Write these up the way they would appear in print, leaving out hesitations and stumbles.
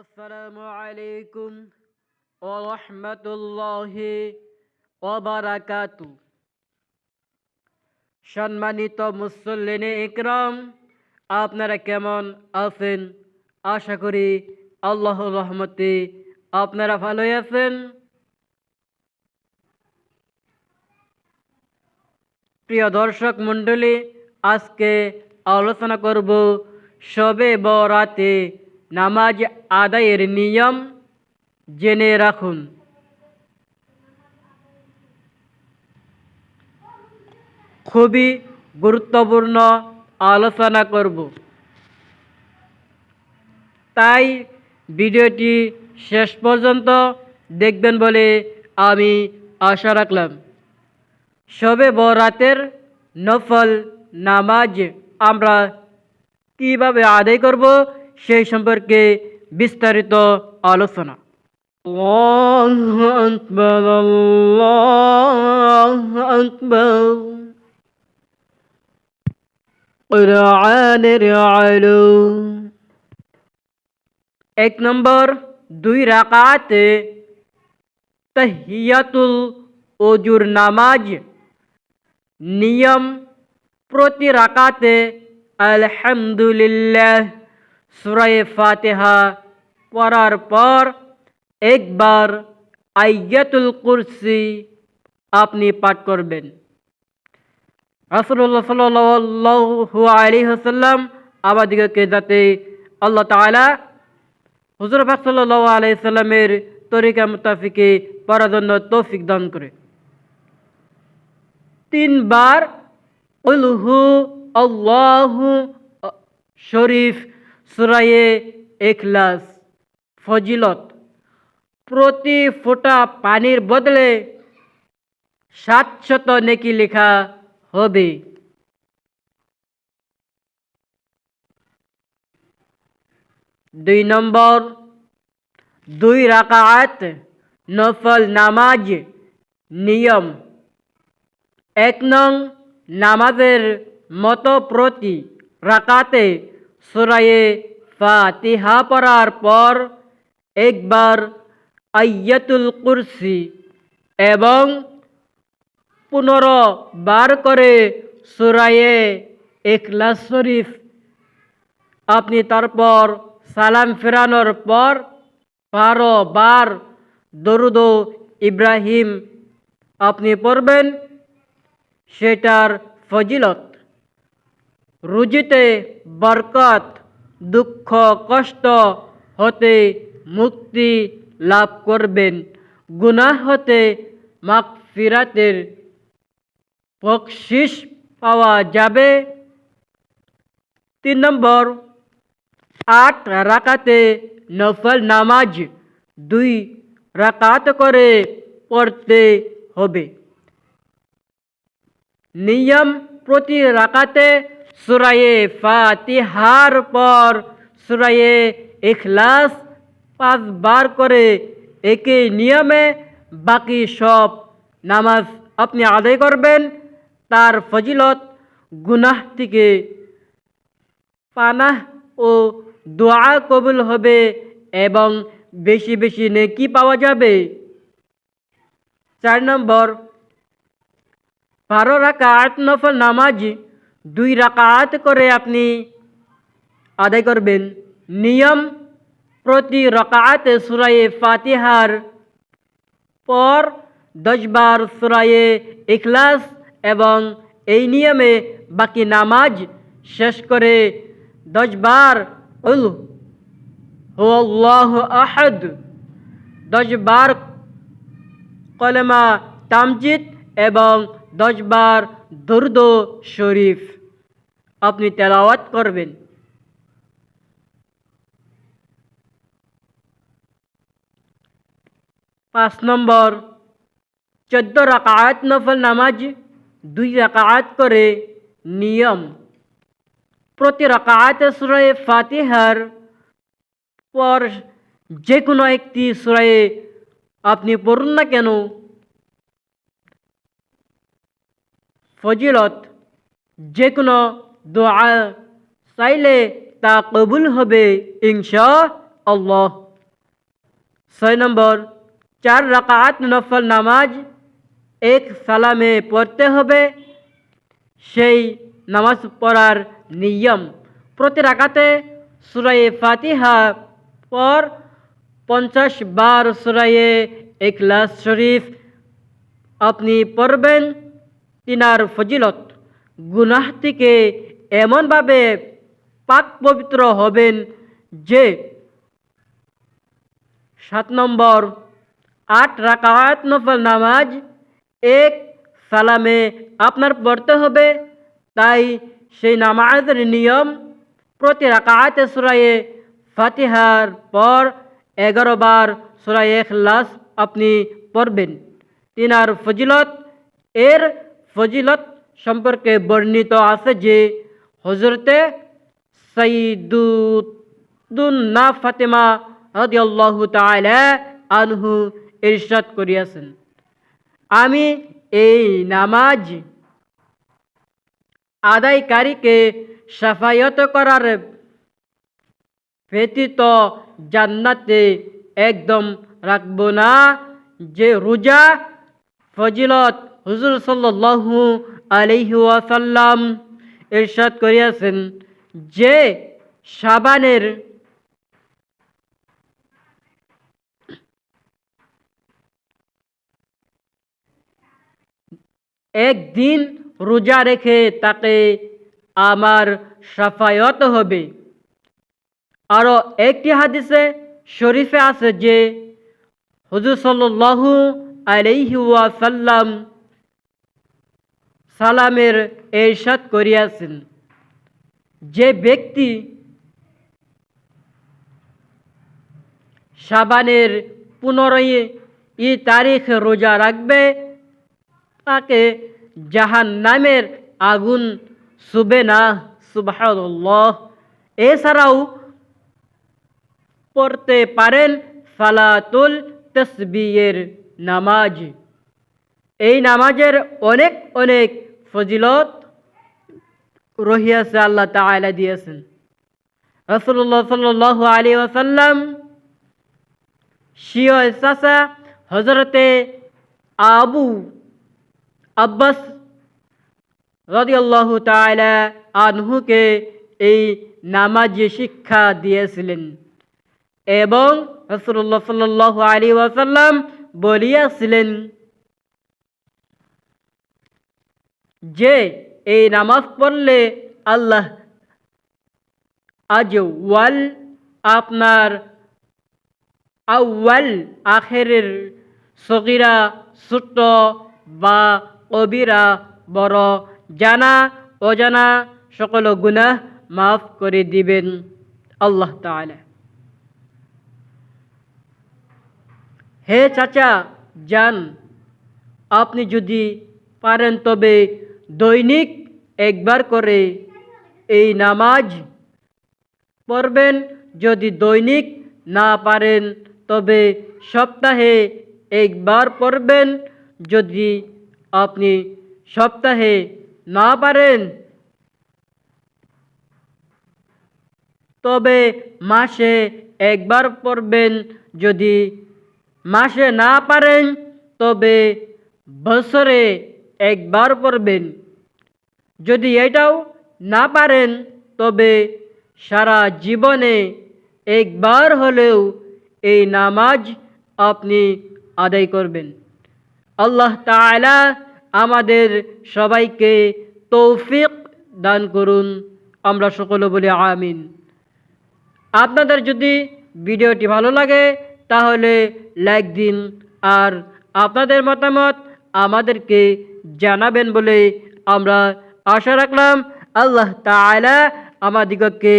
আসসালামু আলাইকুম ওয়া রাহমাতুল্লাহি ওয়া বারাকাতু। সম্মানিত মুসল্লিনে ইকরাম, আপনারা কেমন আছেন? আশা করি আল্লাহর রহমতে আপনারা ভালোই আছেন। প্রিয় দর্শক মণ্ডলী, আজকে আলোচনা করব শবে বরাতে নামাজ আদায়ের নিয়ম। জেনে রাখুন। খুবই গুরুত্বপূর্ণ আলোচনা করব, তাই ভিডিওটি শেষ পর্যন্ত দেখবেন বলে আমি আশা রাখলাম। শবে বরাতের নফল নামাজ আমরা কিভাবে আদায় করব সেই সম্পর্কে বিস্তারিত আলোচনা। আল্লাহু আকবার, আল্লাহু আকবার। কুরআনের আলো। 1 নম্বর, 2 রাকাতে তাহিয়াতুল ওজুর নামাজ। নিয়ম: প্রতি রাকাতে আলহামদুলিল্লাহ সূরা ফাতিহা পড়ার পর একবার আয়াতুল কুরসি আপনি পাঠ করবেন। রাসূলুল্লাহ সাল্লাল্লাহু আলাইহি ওয়াসাল্লাম আমাদেরকে যাতে আল্লাহ তাআলা হুজুর পাক সাল্লাল্লাহু আলাইহি সাল্লামের তরিকা মুতাফিকে পড়ার জন্য তৌফিক দান করে। 3 বার কুল হু আল্লাহু শরীফ সূরা ইখলাস। ফজিলত: প্রতি ফোঁটা পানির বদলে 700 নেকি লেখা হবে। 2 নম্বর, 2 রাকাত নফল নামাজ। নিয়ম: 1 নং নামাজের মতো প্রতি রাকাতে সূরা ফাতিহা পড়ার পর একবার আয়াতুল কুরসি এবং 15 বার করে সূরা ইখলাস শরীফ আপনি তারপর সালাম ফেরানোর পর 12 বার দরুদ ইব্রাহিম আপনি পড়বেন। সেটার ফজিলত: রুজিতে বরকত, দুঃখ কষ্ট হতে মুক্তি লাভ করবেন, গুনাহ হতে মাগফিরাতের বকশিশ পাওয়া যাবে। 3 নম্বর, 8 রাকাতে নফল নামাজ 2 রাকাত করে পড়তে হবে। নিয়ম: প্রতি রাকাতে সূরা ফাতিহার পর সূরা ইখলাস 5 বার করে। একই নিয়মে বাকি সব নামাজ আপনি আদায় করবেন। তার ফজিলত: গুনাহ থেকে পানাহ ও দোয়া কবুল হবে এবং বেশি বেশি নেকি পাওয়া যাবে। 4 নম্বর, 12 রাকাত নফল নামাজ 2 রাকাত করে আপনি আদায় করবেন। নিয়ম: প্রতি রাকাতে সূরা ফাতিহার পর 10 বার সূরা ইখলাস এবং এই নিয়মে বাকি নামাজ শেষ করে 10 বার কুল হুয়াল্লাহু আহাদ, 10 বার কলেমা তামজিদ এবং 10 বার দরুদ শরীফ আপনি তেলাওয়াত করবেন। 5 নম্বর, 14 রাকাত নফল নামাজ 2 রাকাত করে। নিয়ম: প্রতি রাকাতে সূরা ফাতিহার পর যে কোনো একটি সূরা আপনি পড়ুন না কেন। ফজিলত: যে কোনো দোয়া চাইলে তা কবুল হবে ইনশাআল্লাহ। 6 নম্বর, 4 রাকাত নফল নামাজ এক সালামে পড়তে হবে। সেই নামাজ পড়ার নিয়ম, প্রতি রাকাতে সূরা ফাতিহা পর 50 বার সূরা ইখলাস শরীফ আপনি পড়বেন। তিনার ফজিলত, গুনাহ থেকে এমনভাবে পাক পবিত্র হবেন যে। 7 নম্বর, 8 রাকাত নফল নামাজ এক সালামে আপনার পড়তে হবে। তাই সেই নামাজের নিয়ম, প্রতি রাকাতে সূরা ফাতিহার পর 11 বার সূরা ইখলাস আপনি পড়বেন। তিনার ফজিলত, এর ফজিলত সম্পর্কে বর্ণিত আছে যে হযরতে সাইয়্যিদুন্না ফাতেমা রাদিয়াল্লাহু তাআলা আনহু ইরশাদ করিয়াছেন, আমি এই নামাজ আদায়কারীকে শাফায়াত করার ব্যতীত জান্নাতে একদম রাখব না। যে রোজা ফজিলত, হুজুর সাল্লাল্লাহু আলাইহি ওয়াসাল্লাম ইরশাদ করিয়াছেন যে শাবানের একদিন রোজা রেখে তাকে আমার শাফায়াত হবে। আরও একটি হাদিসে শরীফে আছে যে হুজুর সাল্লাল্লাহু আলাইহি ওয়াসাল্লাম সালামের ইরশাদ করিয়াছেন, যে ব্যক্তি শাবানের 15 তারিখ রোজা রাখবে তাকে জাহান্নামের আগুন ছুবে না। সুবহানাল্লাহ। এছাড়াও পড়তে পারেন সালাতুল তাসবিহের নামাজ। এই নামাজের অনেক অনেক ফজিলত রহিয়াছে, আল্লাহ তাআলা দিয়েছেন। রাসূলুল্লাহ সাল্লাল্লাহু আলাইহি ওয়াসাল্লাম স্বীয় চাচা হযরতে আবু আব্বাস রাদিয়াল্লাহু তাআলা আনহুকে এই নামাজ শিক্ষা দিয়েছিলেন এবং রাসূলুল্লাহ সাল্লাল্লাহু আলাইহি ওয়াসাল্লাম বলিয়াছিলেন যে এই নামাজ পড়লে আল্লাহ আজওয়াল আপনার আউয়াল আখেরের সগীরা ছোট বা কবিরা, বড় জানা অজানা সকল গুনাহ মাফ করে দিবেন আল্লাহ তাআলা। হে চাচা যান, আপনি যদি পারেন তবে দৈনিক একবার করে এই নামাজ পড়বেন। যদি দৈনিক না পারেন তবে সপ্তাহে একবার পড়বেন। যদি আপনি সপ্তাহে না পারেন তবে মাসে একবার পড়বেন। যদি মাসে না পারেন তবে বছরে একবার পড়বেন। যদি এটাও না পারেন তবে সারা জীবনে একবার হলেও এই নামাজ আপনি আদায় করবেন। আল্লাহ তাআলা আমাদের সবাইকে তৌফিক দান করুন। আমরা সকলে বলি আমিন। আপনাদের যদি ভিডিওটি ভালো লাগে তাহলে লাইক দিন আর আপনাদের মতামত আমাদেরকে জানাবেন বলে আমরা আশা রাখলাম। আল্লাহ তাআলা আমাদিগকে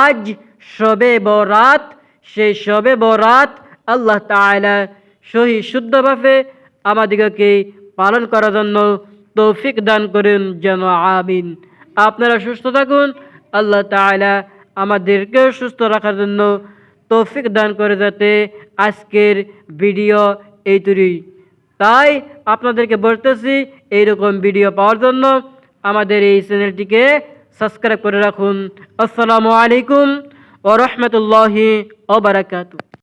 আজ শবে বরাত, সেই শবে বরাত আল্লাহ তাআলা সহি শুদ্ধভাবে আমাদিগকে পালন করার জন্য তৌফিক দান করেন যেন, আমিন। আপনারা সুস্থ থাকুন। আল্লাহ তাআলা আমাদেরকে সুস্থ রাখার জন্য তৌফিক দান করে, যাতে আজকের ভিডিও এই তৈরি। তাই আপনাদেরকে বলতেছি, এইরকম ভিডিও পাওয়ার জন্য আমাদের এই চ্যানেলটিকে সাবস্ক্রাইব করে রাখুন। আসসালামু আলাইকুম ওয়া রাহমাতুল্লাহি ওয়া বারাকাতুহু।